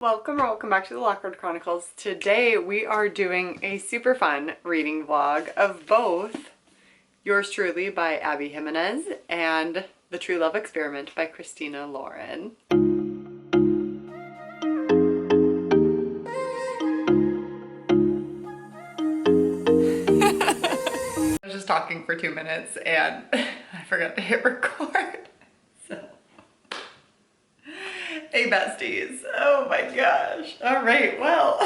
Welcome back to the Lawkward Chronicles. Today we are doing a super fun reading vlog of both Yours Truly by Abby Jimenez and The True Love Experiment by Christina Lauren. I was just talking for 2 minutes and I forgot to hit record. Hey besties, oh my gosh. All right, well,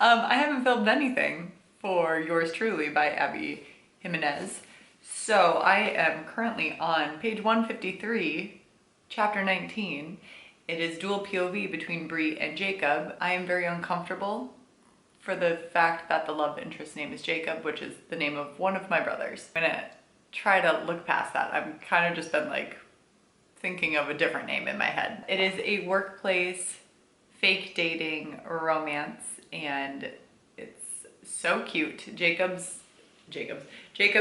I haven't filmed anything for Yours Truly by Abby Jimenez. So I am currently on page 153, chapter 19. It is dual POV between Bree and Jacob. I am very uncomfortable for the fact that the love interest name is Jacob, which is the name of one of my brothers. I'm gonna try to look past that. I've kind of just been like, thinking of a different name in my head. It is a workplace fake dating romance and it's so cute. Jacob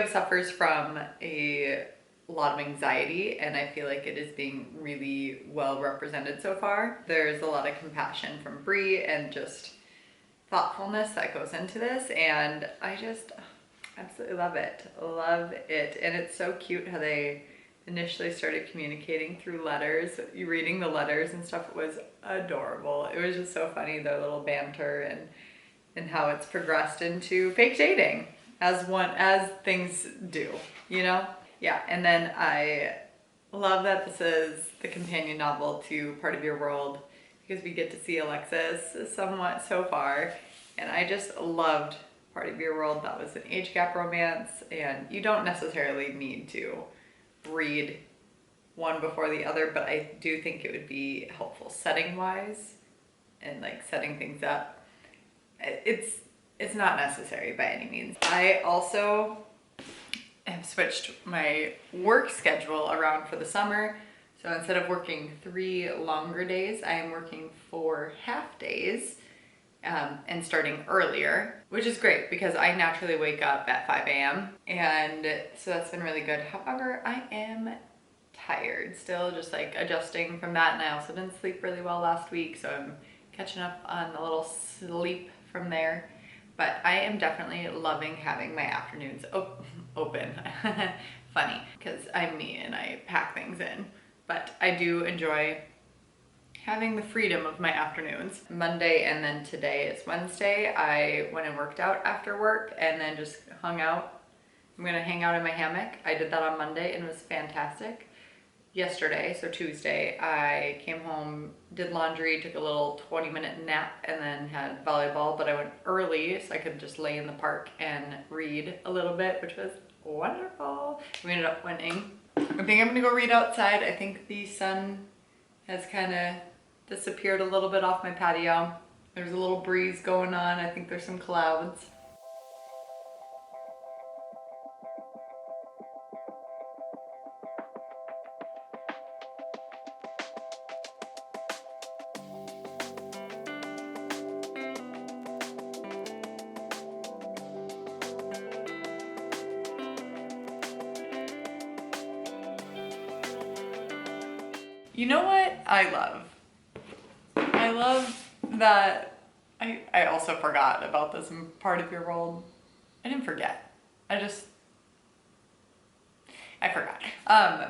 suffers from a lot of anxiety and I feel like it is being really well represented so far. There's a lot of compassion from Bree and just thoughtfulness that goes into this and I just absolutely love it. Love it. And it's so cute how they initially started communicating through letters. You reading the letters and stuff was adorable. It was just so funny, their little banter and how it's progressed into fake dating as things do, you know? Yeah, and then I love that this is the companion novel to Part of Your World because we get to see Alexis somewhat so far. And I just loved Part of Your World. That was an age gap romance and you don't necessarily need to read one before the other, but I do think it would be helpful setting wise and like setting things up. It's not necessary by any means. I also have switched my work schedule around for the summer. So instead of working 3 longer days, I am working 4 half days and starting earlier, which is great because I naturally wake up at 5 a.m. and so that's been really good. However, I am tired still, just like adjusting from that, and I also didn't sleep really well last week, so I'm catching up on a little sleep from there. But I am definitely loving having my afternoons open. Funny, because I'm me and I pack things in, but I do enjoy having the freedom of my afternoons. Monday and then today is Wednesday. I went and worked out after work and then just hung out. I'm gonna hang out in my hammock. I did that on Monday and it was fantastic. Yesterday, so Tuesday, I came home, did laundry, took a little 20-minute nap and then had volleyball, but I went early so I could just lay in the park and read a little bit, which was wonderful. We ended up winning. I think I'm gonna go read outside. I think the sun has kind of disappeared a little bit off my patio. There's a little breeze going on. I think there's some clouds. You know what I love? I love that I also forgot about this in Part of Your World. I didn't forget. I forgot.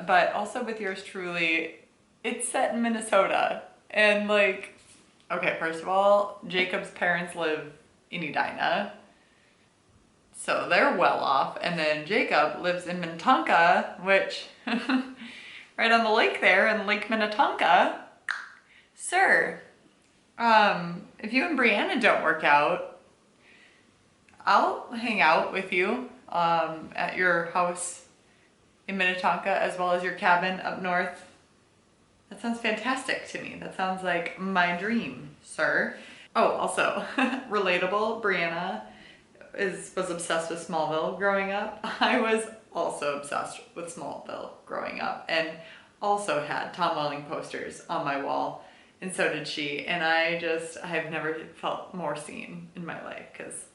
But also with Yours Truly, it's set in Minnesota. And like, okay, first of all, Jacob's parents live in Edina. So they're well off. And then Jacob lives in Minnetonka, which right on the lake there in Lake Minnetonka. Sir, if you and Brianna don't work out, I'll hang out with you at your house in Minnetonka as well as your cabin up north. That sounds fantastic to me. That sounds like my dream, sir. Oh, also, relatable, Brianna was obsessed with Smallville growing up. I was also obsessed with Smallville growing up and also had Tom Welling posters on my wall. And so did she. And I've never felt more seen in my life because,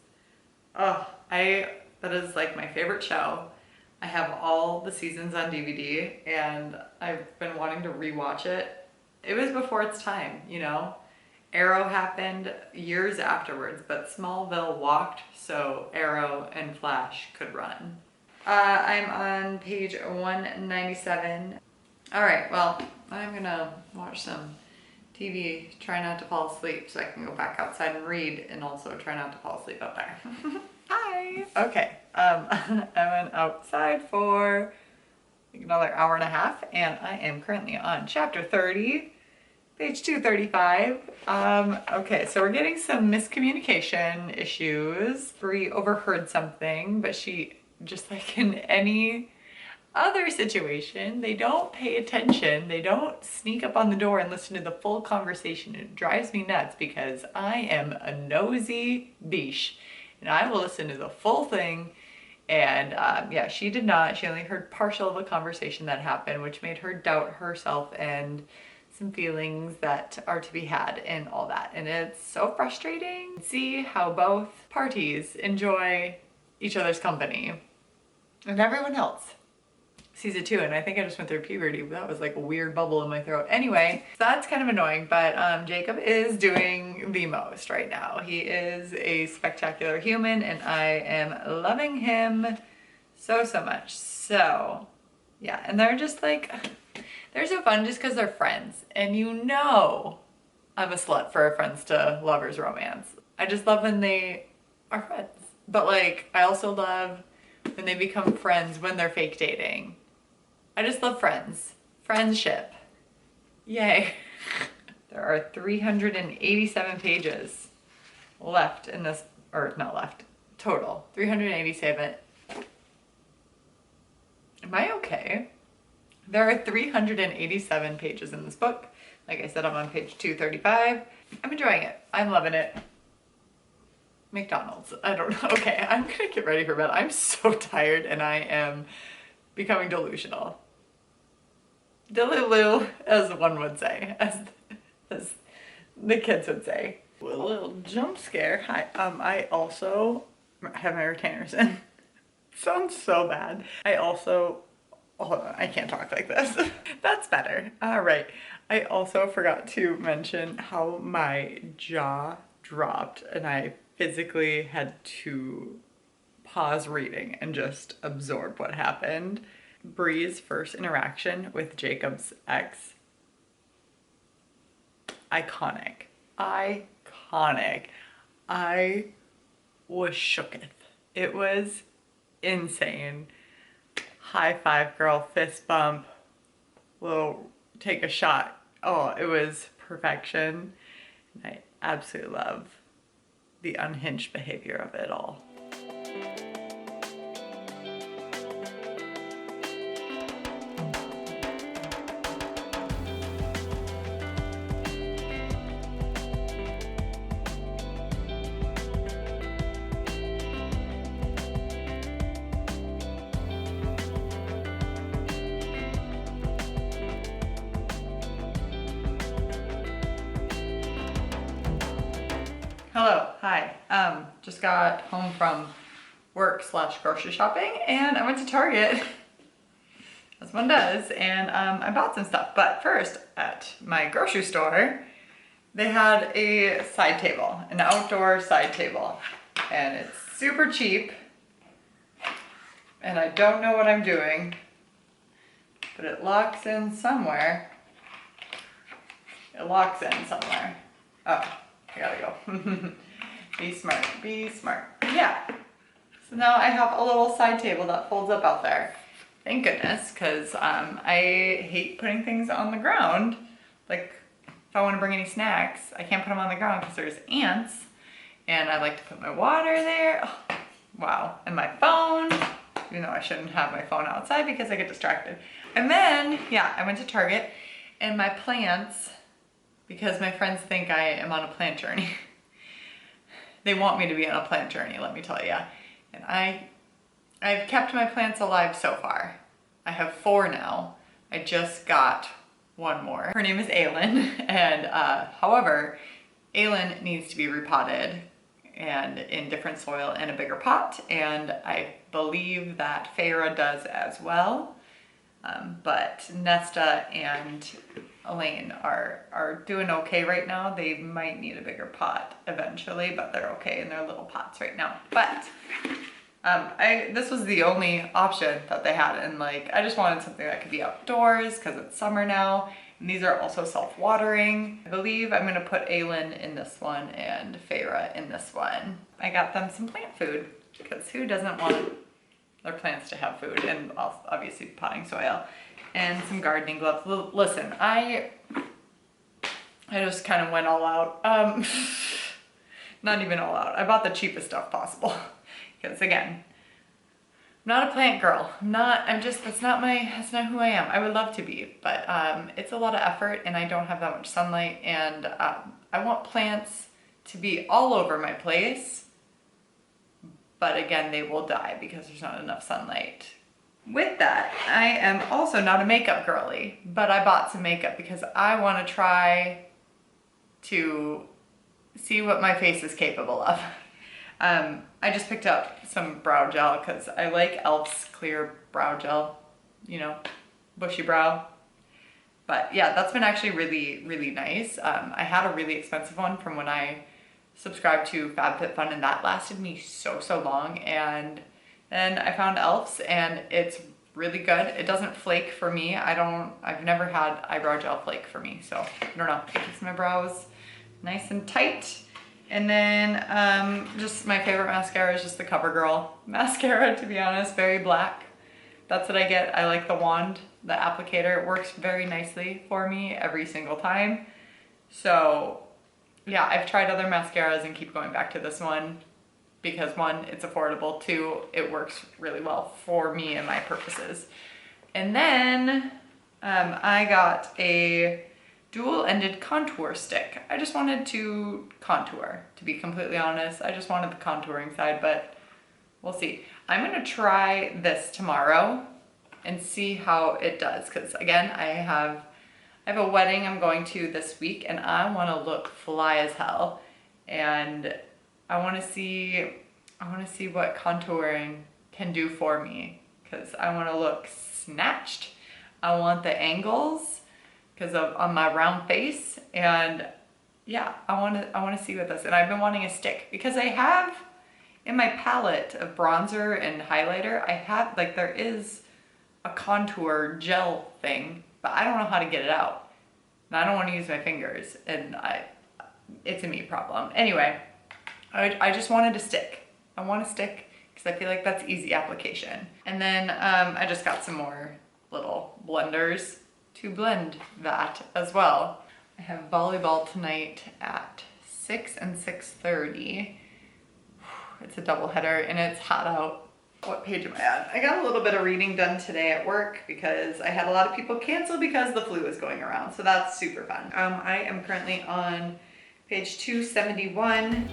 that is like my favorite show. I have all the seasons on DVD and I've been wanting to rewatch it. It was before its time, you know? Arrow happened years afterwards, but Smallville walked so Arrow and Flash could run. I'm on page 197. All right, well, I'm gonna watch some TV, try not to fall asleep so I can go back outside and read, and also try not to fall asleep out there. Hi! Okay, I went outside for another hour and a half, and I am currently on chapter 30, page 235. Okay, so we're getting some miscommunication issues. Bree overheard something, but she, just like in any other situation, they don't pay attention. They don't sneak up on the door and listen to the full conversation. It drives me nuts because I am a nosy biche and I will listen to the full thing. And yeah, she did not. She only heard partial of a conversation that happened, which made her doubt herself and some feelings that are to be had and all that. And it's so frustrating. See how both parties enjoy each other's company and everyone else sees it too. And I think I just went through puberty. That was like a weird bubble in my throat. Anyway, so that's kind of annoying, but Jacob is doing the most right now. He is a spectacular human and I am loving him so much. So yeah, and they're just like, they're so fun just because they're friends. And you know I'm a slut for a friends to lovers romance. I just love when they are friends. But like, I also love when they become friends when they're fake dating. I just love friends. Friendship. Yay. There are 387 pages left in this, or not left, total. 387. Am I okay? There are 387 pages in this book. Like I said, I'm on page 235. I'm enjoying it. I'm loving it. McDonald's. I don't know. Okay, I'm gonna get ready for bed. I'm so tired and I am becoming delusional. Delulu, as one would say, as the kids would say. A little jump scare. Hi. I also have my retainers in. Sounds so bad. I also, hold on, I can't talk like this. That's better. All right. I also forgot to mention how my jaw dropped and I physically had to pause reading and just absorb what happened. Bree's first interaction with Jacob's ex. Iconic. Iconic. I was shooketh. It was insane. High five, girl, fist bump, little take a shot. Oh, it was perfection. I absolutely love the unhinged behavior of it all. Hello, hi. Just got home from work / grocery shopping and I went to Target, as one does, and I bought some stuff. But first, at my grocery store, they had a side table, an outdoor side table, and it's super cheap. And I don't know what I'm doing, but it locks in somewhere. It locks in somewhere. Oh. I gotta go. Be smart, be smart. Yeah. So now I have a little side table that folds up out there. Thank goodness, because I hate putting things on the ground. Like, if I want to bring any snacks, I can't put them on the ground because there's ants. And I like to put my water there. Oh, wow. And my phone. Even though I shouldn't have my phone outside because I get distracted. And then, yeah, I went to Target and my plants, because my friends think I am on a plant journey. They want me to be on a plant journey, let me tell you. And I've kept my plants alive so far. I have 4 now. I just got 1 more. Her name is Elin, and however, Elin needs to be repotted and in different soil and a bigger pot, and I believe that Feyre does as well. But Nesta and Elin are doing okay right now. They might need a bigger pot eventually, but they're okay in their little pots right now. But this was the only option that they had, and like I just wanted something that could be outdoors because it's summer now. And these are also self-watering. I believe I'm gonna put Elin in this one and Feyre in this one. I got them some plant food because who doesn't want their plants to have food, and obviously potting soil and some gardening gloves. Listen, I just kind of went all out. Not even all out. I bought the cheapest stuff possible because again, I'm not a plant girl. That's not who I am. I would love to be, but it's a lot of effort and I don't have that much sunlight, and I want plants to be all over my place, but again, they will die because there's not enough sunlight. With that, I am also not a makeup girly, but I bought some makeup because I want to try to see what my face is capable of. I just picked up some brow gel because I like Elf's clear brow gel, you know, bushy brow. But yeah, that's been actually really, really nice. I had a really expensive one from when I subscribed to FabFitFun, and that lasted me so long. And then I found Elf's and it's really good. It doesn't flake for me. I've never had eyebrow gel flake for me. So I don't know, it keeps my brows nice and tight. And then just my favorite mascara is just the CoverGirl mascara, to be honest, very black. That's what I get. I like the wand, the applicator. It works very nicely for me every single time. So yeah, I've tried other mascaras and keep going back to this one because one, it's affordable, two, it works really well for me and my purposes. And then I got a dual-ended contour stick. I just wanted to contour, to be completely honest. I just wanted the contouring side, but we'll see. I'm gonna try this tomorrow and see how it does, because again, I have a wedding I'm going to this week and I wanna look fly as hell. And I wanna see what contouring can do for me, because I wanna look snatched. I want the angles on my round face, and yeah, I want to see what this, and I've been wanting a stick because I have in my palette of bronzer and highlighter, I have, like, there is a contour gel thing, but I don't know how to get it out, and I don't want to use my fingers, and it's a me problem. Anyway, I just wanted a stick. I want a stick because I feel like that's easy application. And then I just got some more little blenders to blend that as well. I have volleyball tonight at 6 and 6:30. It's a double header and it's hot out. What page am I on? I got a little bit of reading done today at work because I had a lot of people cancel because the flu is going around, so that's super fun. I am currently on page 271.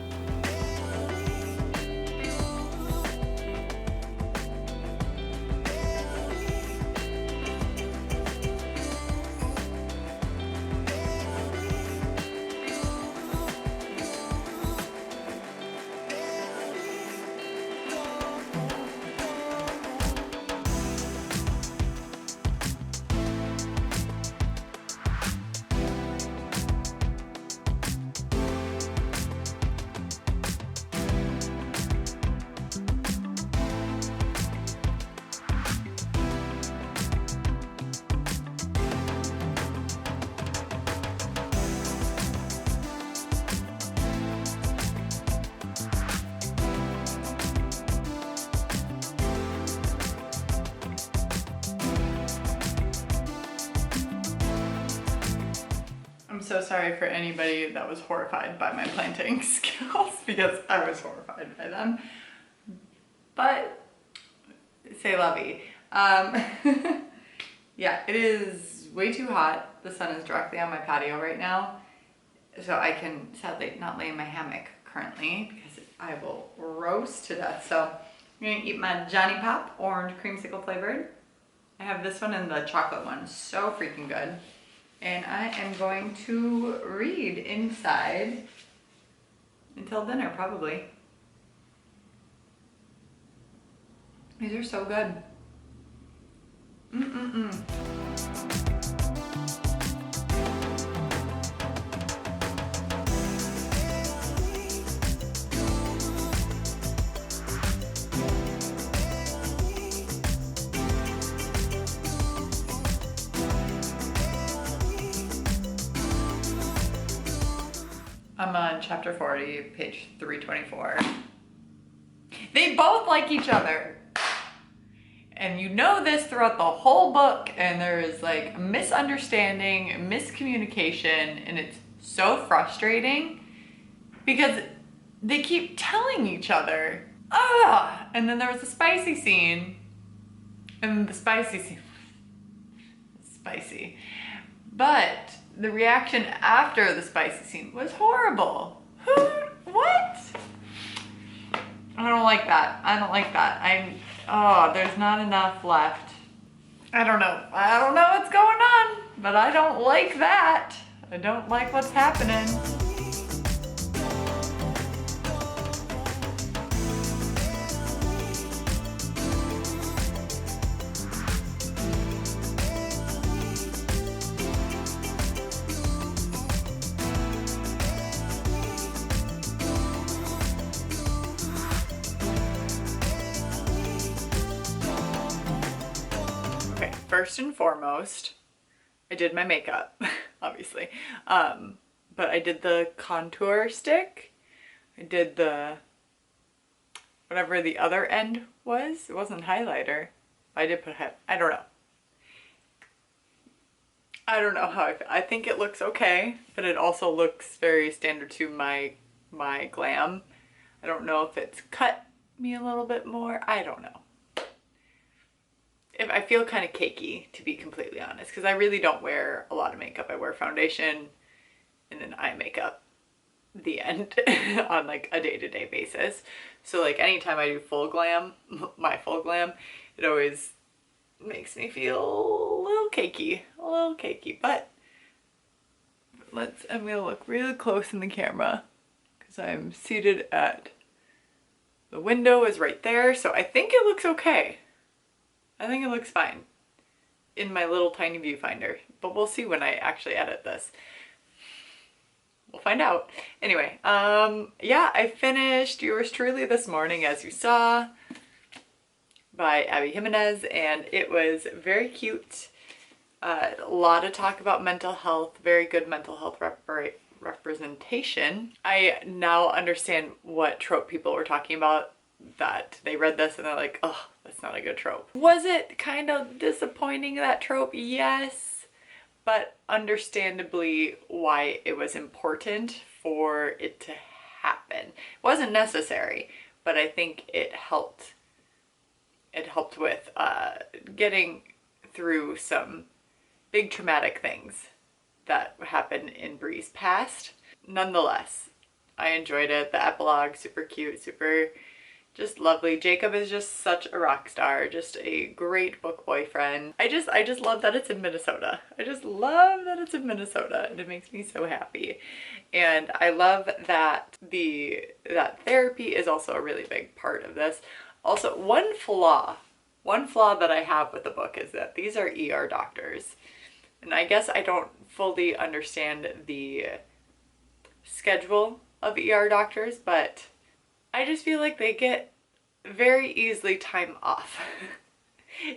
I'm so sorry for anybody that was horrified by my planting skills because I was horrified by them. But c'est la vie. Yeah, it is way too hot. The sun is directly on my patio right now, so I can sadly not lay in my hammock currently because I will roast to death. So I'm gonna eat my Johnny Pop orange creamsicle flavored. I have this one and the chocolate one, so freaking good. And I am going to read inside until dinner, probably. These are so good. Mm-mm-mm. I'm on chapter 40, page 324. They both like each other. And you know this throughout the whole book, and there is like misunderstanding, miscommunication, and it's so frustrating because they keep telling each other, ah, and then there was a spicy scene, and the spicy scene, spicy, but the reaction after the spicy scene was horrible. What? I don't like that. I don't like that. Oh, there's not enough left. I don't know what's going on, but I don't like that. I don't like what's happening. First and foremost, I did my makeup, obviously, but I did the contour stick. I did the, whatever the other end was. It wasn't highlighter. I did put I don't know. I don't know how I feel. I think it looks okay, but it also looks very standard to my glam. I don't know if it's cut me a little bit more. I don't know. I feel kind of cakey, to be completely honest, because I really don't wear a lot of makeup. I wear foundation and then eye makeup, the end, on like a day-to-day basis. So like anytime I do full glam, my full glam, it always makes me feel a little cakey, but I'm gonna look really close in the camera because I'm seated at, the window is right there, so I think it looks okay. I think it looks fine in my little tiny viewfinder, but we'll see when I actually edit this. We'll find out. Anyway, yeah, I finished Yours Truly this morning, as you saw, by Abby Jimenez, and it was very cute. A lot of talk about mental health, very good mental health representation. I now understand what trope people were talking about, that they read this and they're like, oh, that's not a good trope. Was it kind of disappointing, that trope? Yes, but understandably why it was important for it to happen. It wasn't necessary, but I think it helped. It helped with getting through some big traumatic things that happened in Bree's past. Nonetheless, I enjoyed it. The epilogue, super cute, super just lovely. Jacob is just such a rock star, just a great book boyfriend. I just love that it's in Minnesota. I just love that it's in Minnesota, and it makes me so happy. And I love that that therapy is also a really big part of this. Also, one flaw that I have with the book is that these are ER doctors. And I guess I don't fully understand the schedule of ER doctors, but I just feel like they get very easily time off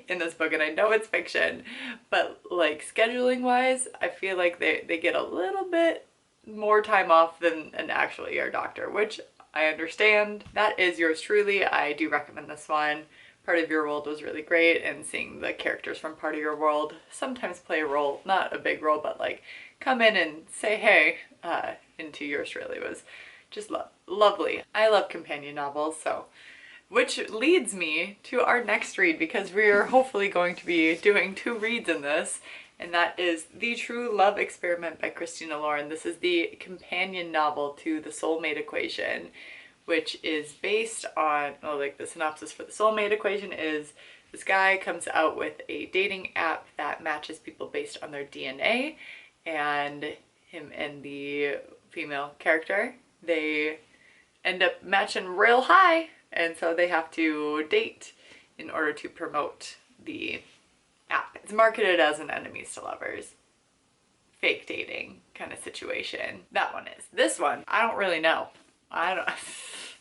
in this book. And I know it's fiction, but like scheduling wise, I feel like they get a little bit more time off than an actual ER doctor, which I understand. That is Yours Truly. I do recommend this one. Part of Your World was really great, and seeing the characters from Part of Your World sometimes play a role, not a big role, but like come in and say hey into Yours Truly was just lovely. I love companion novels, so, which leads me to our next read, because we are hopefully going to be doing 2 reads in this, and that is The True Love Experiment by Christina Lauren. This is the companion novel to The Soulmate Equation, which is based on, oh, like the synopsis for The Soulmate Equation is this guy comes out with a dating app that matches people based on their DNA, and him and the female character, they end up matching real high, and so they have to date in order to promote the app. It's marketed as an enemies to lovers, fake dating kind of situation. That one is. This one, I don't really know. I don't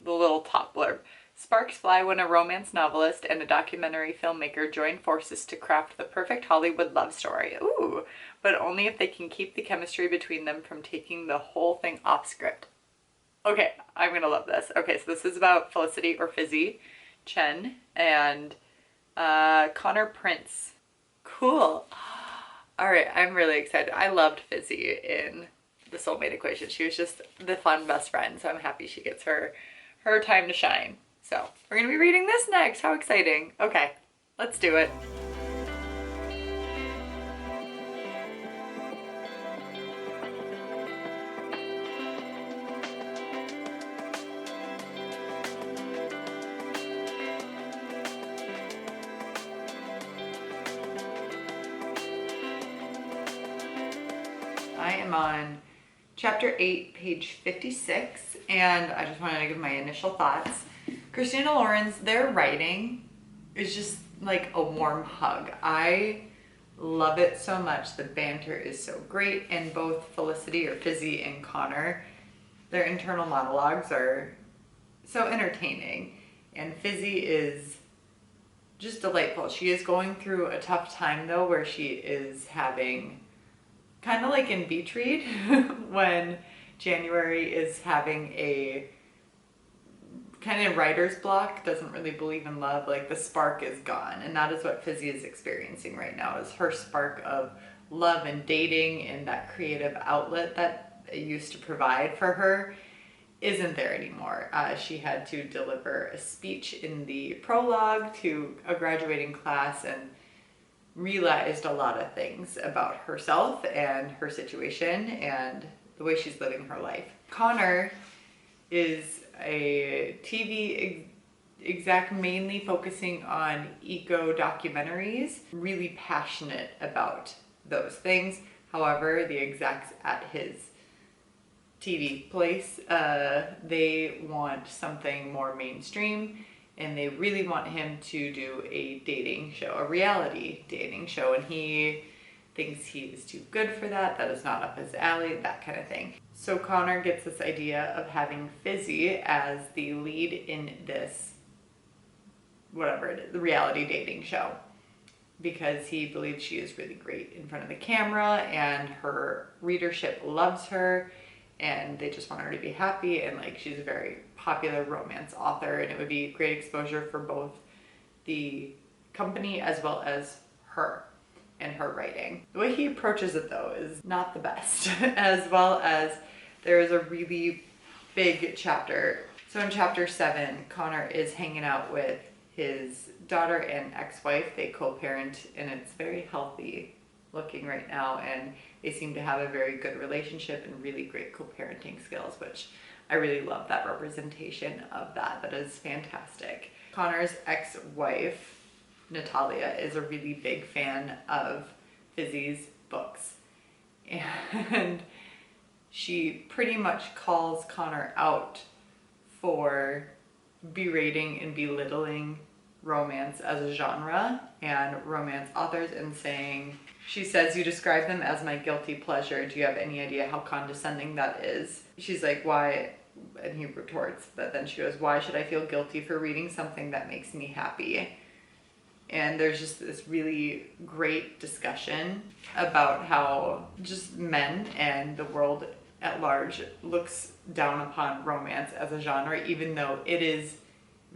the little top blurb Sparks fly when a romance novelist and a documentary filmmaker join forces to craft the perfect Hollywood love story. Ooh, but only if they can keep the chemistry between them from taking the whole thing off script. Okay, I'm gonna love this. Okay, so this is about Felicity or Fizzy Chen and Connor Prince. Cool. All right, I'm really excited. I loved Fizzy in The Soulmate Equation. She was just the fun best friend, so I'm happy she gets her time to shine. So we're gonna be reading this next. How exciting. Okay, let's do it. I am on chapter 8, page 56, and I just wanted to give my initial thoughts. Christina Lauren's, their writing is just like a warm hug. I love it so much. The banter is so great, and both Felicity or Fizzy and Connor, their internal monologues are so entertaining, and Fizzy is just delightful. She is going through a tough time though, where she is having kind of like in Beach Read when January is having a kind of writer's block, doesn't really believe in love, like the spark is gone. And that is what Fizzy is experiencing right now, is her spark of love and dating and that creative outlet that it used to provide for her isn't there anymore. She had to deliver a speech in the prologue to a graduating class and realized a lot of things about herself and her situation and the way she's living her life. Connor is a TV exec mainly focusing on eco documentaries, really passionate about those things. However, the execs at his TV place, they want something more mainstream, and they really want him to do a dating show, a reality dating show, and he thinks he's too good for that, that is not up his alley, that kind of thing. So Connor gets this idea of having Fizzy as the lead in this, whatever it is, the reality dating show, because he believes she is really great in front of the camera and her readership loves her and they just want her to be happy, and like she's a very popular romance author, and it would be great exposure for both the company as well as her and her writing. The way he approaches it though is not the best, as well as there is a really big chapter. So in chapter 7, Connor is hanging out with his daughter and ex-wife. They co-parent, and it's very healthy looking right now, and they seem to have a very good relationship and really great co-parenting skills, which I really love that representation of that. That is fantastic. Connor's ex-wife, Natalia, is a really big fan of Fizzy's books, and she pretty much calls Connor out for berating and belittling romance as a genre and romance authors, and saying, she says, "You describe them as my guilty pleasure. Do you have any idea how condescending that is?" She's like, "Why?" And he retorts that then she goes, "Why should I feel guilty for reading something that makes me happy?" And there's just this really great discussion about how just men and the world at large looks down upon romance as a genre, even though it is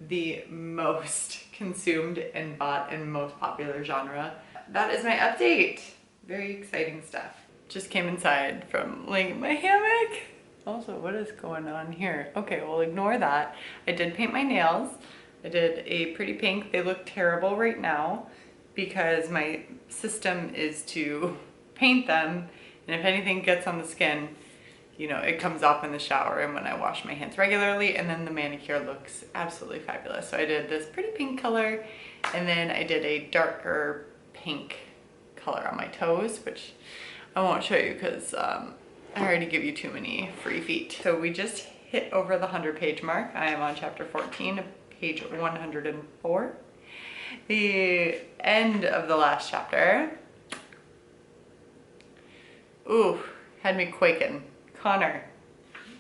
the most consumed and bought and most popular genre. That is my update. Very exciting stuff. Just came inside from laying in my hammock. Also, what is going on here? Okay, well, ignore that. I did paint my nails. I did a pretty pink. They look terrible right now because my system is to paint them, and if anything gets on the skin, you know, it comes off in the shower and when I wash my hands regularly, and then the manicure looks absolutely fabulous. So I did this pretty pink color, and then I did a darker pink color on my toes, which I won't show you because I already give you too many free feet. So we just hit over the 100-page mark. I am on chapter 14, page 104. The end of the last chapter. Ooh, had me quaking. Connor,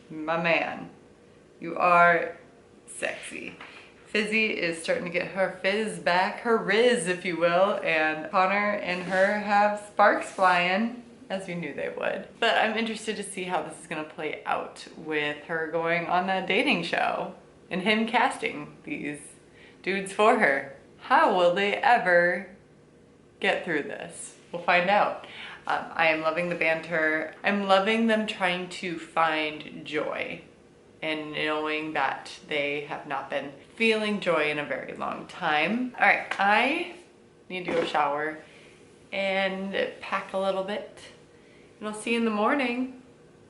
my man, you are sexy. Fizzy is starting to get her fizz back, her riz, if you will, and Connor and her have sparks flying, as we knew they would. But I'm interested to see how this is gonna play out with her going on that dating show and him casting these dudes for her. How will they ever get through this? We'll find out. I am loving the banter. I'm loving them trying to find joy and knowing that they have not been feeling joy in a very long time. All right, I need to go shower and pack a little bit, and I'll see you in the morning.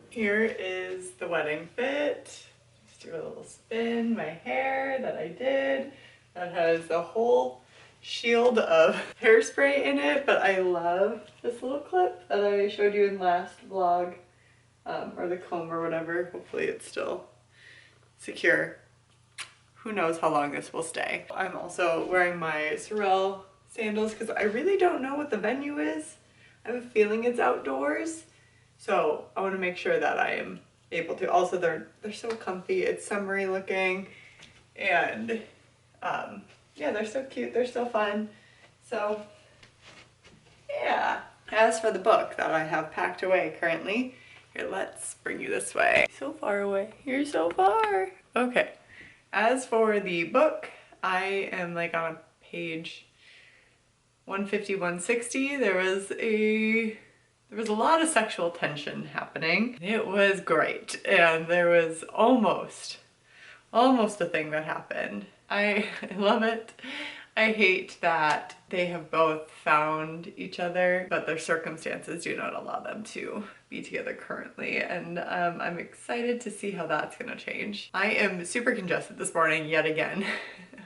Here is the wedding fit. Just do a little spin. My hair that I did, that has a whole shield of hairspray in it, but I love this little clip that I showed you in last vlog, or the comb or whatever. Hopefully it's still secure. Who knows how long this will stay. I'm also wearing my Sorel sandals because I really don't know what the venue is. I have a feeling it's outdoors, so I want to make sure that I am able to. Also, they're so comfy. It's summery looking, and yeah, they're so cute. They're so fun. So yeah. As for the book that I have packed away currently, here, let's bring you this way. So far away. You're so far. Okay. As for the book, I am like on a page 150, 160. There was a lot of sexual tension happening. It was great, and there was almost a thing that happened. I love it. I hate that they have both found each other, but their circumstances do not allow them to be together currently, and I'm excited to see how that's gonna change. I am super congested this morning yet again.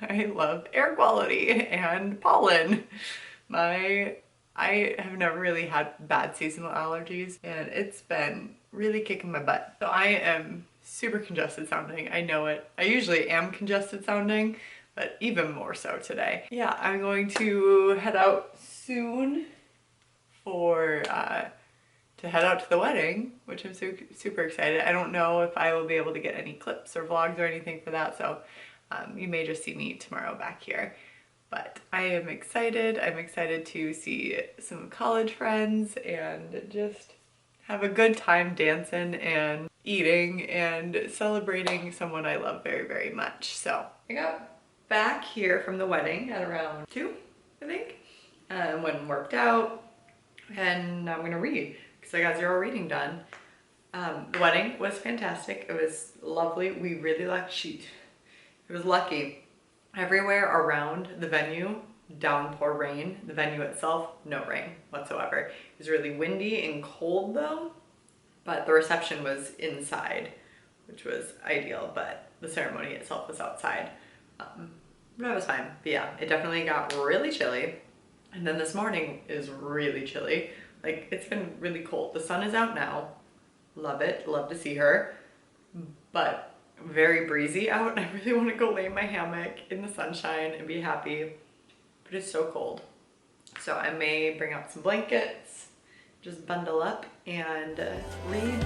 I love air quality and pollen. I have never really had bad seasonal allergies, and it's been really kicking my butt. So I am super congested sounding. I know it. I usually am congested sounding, but even more so today. Yeah, I'm going to head out soon for to head out to the wedding, which I'm super excited. I don't know if I will be able to get any clips or vlogs or anything for that, so you may just see me tomorrow back here. But I am excited. I'm excited to see some college friends and just have a good time dancing and eating and celebrating someone I love very, very much. So I got back here from the wedding at around 2, I think. Went and worked out, and now I'm gonna read because I got 0 reading done. The wedding was fantastic. It was lovely. We really lucky. It was lucky. Everywhere around the venue, downpour rain. The venue itself, no rain whatsoever. It was really windy and cold though, but the reception was inside, which was ideal, but the ceremony itself was outside. That was fine. But yeah, it definitely got really chilly. And then this morning is really chilly. Like, it's been really cold. The sun is out now. Love it. Love to see her. But very breezy out. I really want to go lay in my hammock in the sunshine and be happy. But it's so cold. So I may bring out some blankets, just bundle up and read.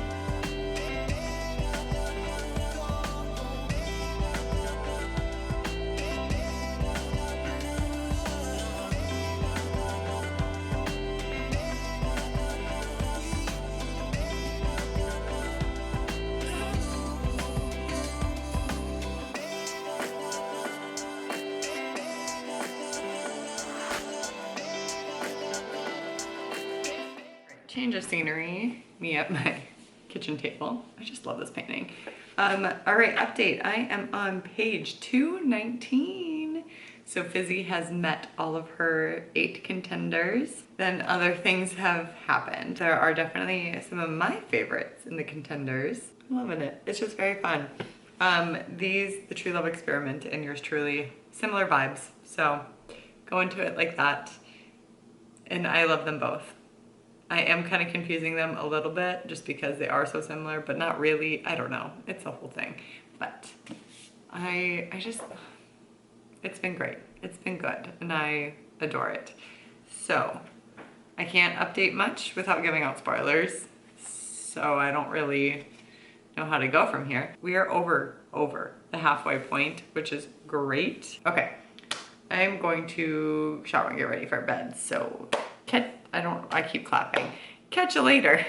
Change of scenery, me at my kitchen table. I just love this painting. All right, update. I am on page 219. So Fizzy has met all of her 8 contenders. Then other things have happened. There are definitely some of my favorites in the contenders. I'm loving it. It's just very fun. The True Love Experiment and yours truly, similar vibes. So go into it like that. And I love them both. I am kind of confusing them a little bit just because they are so similar, but not really. I don't know. It's a whole thing. But I just, it's been great. It's been good, and I adore it. So I can't update much without giving out spoilers. So I don't really know how to go from here. We are over the halfway point, which is great. Okay, I'm going to shower and get ready for bed. So I keep clapping. Catch you later.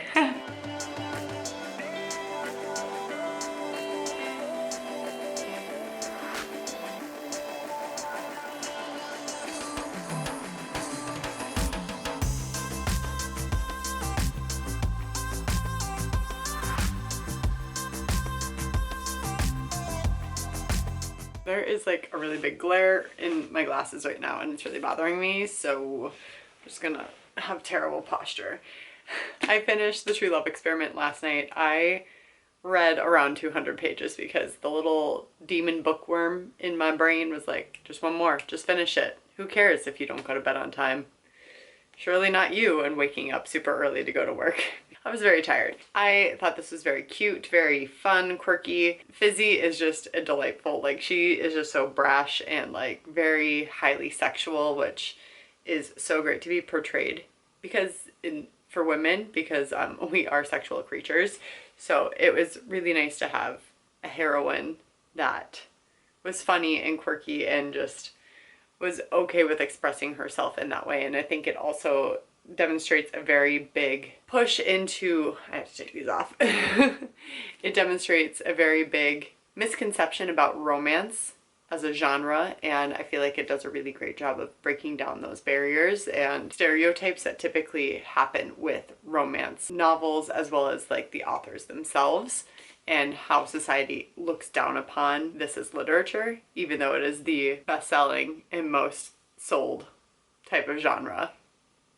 There is like a really big glare in my glasses right now and it's really bothering me, so I'm just gonna have terrible posture. I finished the True Love Experiment last night. I read around 200 pages because the little demon bookworm in my brain was like, just one more, just finish it. Who cares if you don't go to bed on time? Surely not you, and waking up super early to go to work. I was very tired. I thought this was very cute, very fun, quirky. Fizzy is just a delightful, like she is just so brash and like very highly sexual, which is so great to be portrayed for women, because we are sexual creatures. So it was really nice to have a heroine that was funny and quirky and just was okay with expressing herself in that way. And I think it also demonstrates a very big push into, I have to take these off. It demonstrates a very big misconception about romance as a genre, and I feel like it does a really great job of breaking down those barriers and stereotypes that typically happen with romance novels, as well as like the authors themselves, and how society looks down upon this as literature, even though it is the best-selling and most sold type of genre.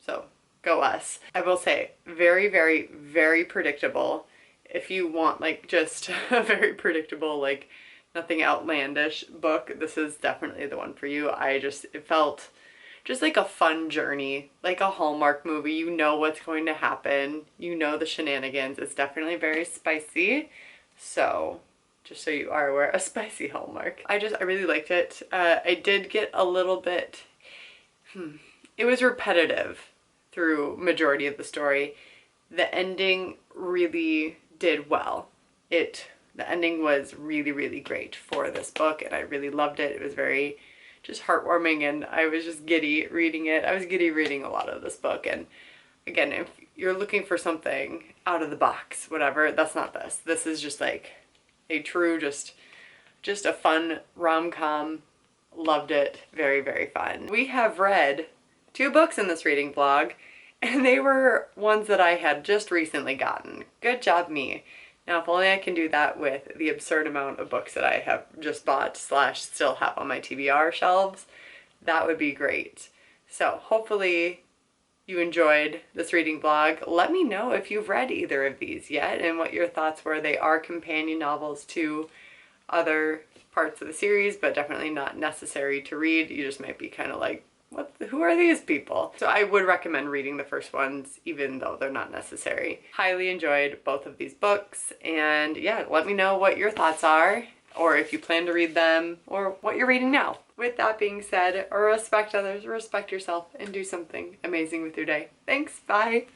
So go us. I will say very, very, very predictable. If you want like just a very predictable, like nothing outlandish book, this is definitely the one for you. It felt just like a fun journey, like a Hallmark movie. You know what's going to happen. You know the shenanigans. It's definitely very spicy. So just so you are aware, a spicy Hallmark. I really liked it. I did get a little bit, it was repetitive through majority of the story. The ending really did well. The ending was really, really great for this book, and I really loved it. It was very just heartwarming, and I was just giddy reading it. I was giddy reading a lot of this book, and again, if you're looking for something out of the box, whatever, that's not this. This is just like a true, just a fun rom-com. Loved it. Very, very fun. We have read 2 books in this reading vlog, and they were ones that I had just recently gotten. Good job me. Now, if only I can do that with the absurd amount of books that I have just bought / still have on my TBR shelves, that would be great. So hopefully you enjoyed this reading vlog. Let me know if you've read either of these yet and what your thoughts were. They are companion novels to other parts of the series, but definitely not necessary to read. You just might be kind of like, who are these people? So I would recommend reading the first ones, even though they're not necessary. Highly enjoyed both of these books, and yeah, let me know what your thoughts are, or if you plan to read them, or what you're reading now. With that being said, respect others, respect yourself, and do something amazing with your day. Thanks, bye!